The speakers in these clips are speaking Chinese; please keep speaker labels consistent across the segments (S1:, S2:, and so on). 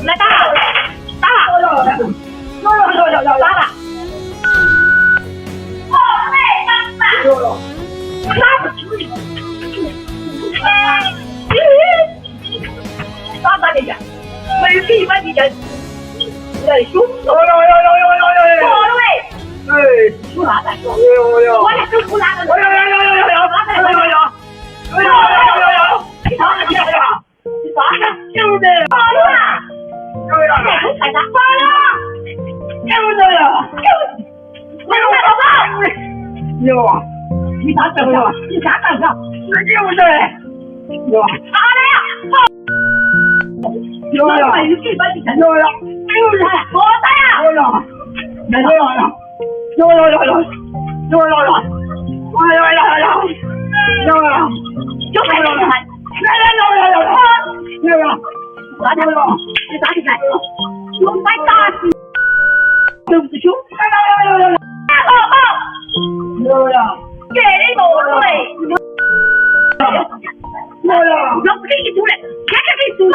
S1: 来打了，打了，打了。打不出去。打进去，没给把你家来凶手。出哪来？我来出哪个？有啊，你打这个了？你啥干啥？有啊，打来呀！有呀，有几把你看有呀，有呀，多大呀？有呀，没有呀，有，就还有还，有呀，打起来了，你打起来，我把打死，对不起，有呀，给你多嘞，有呀，我不给你输了，天天给你输了，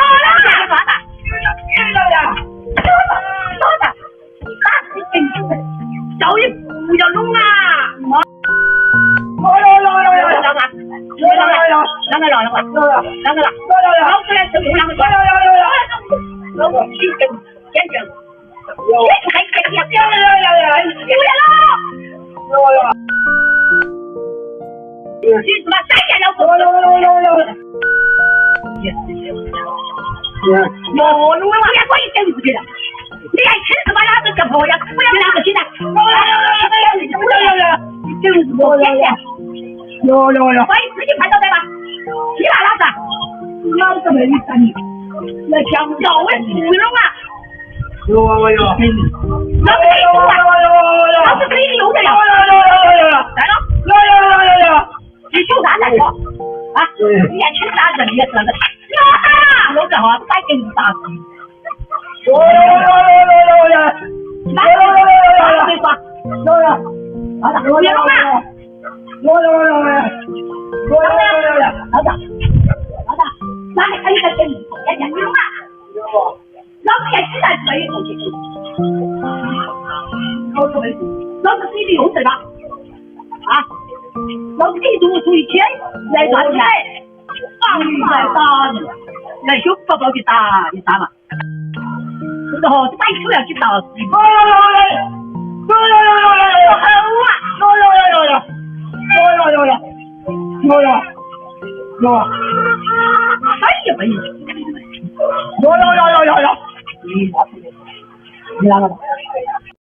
S1: 咋的？有呀，咋的？打死给你，叫你不要弄啊！有，把你自己判到对吧？你拿老子，老子没打你，来讲叫我不弄啊！有，老子给你弄啊！老子给你弄的了！来了，你就啥来说啊？你也去打人也是那个，弄个好，再给你打死！有，别弄啊！那还有个给你，也讲不用啊。老子也知道这一东西，老子给你用对吧？啊，老子给你多出一千来打起来，放你来打人，来凶宝宝去打你打嘛。然后再出来去打死你。有，哎呀没有，有，你拿个吧。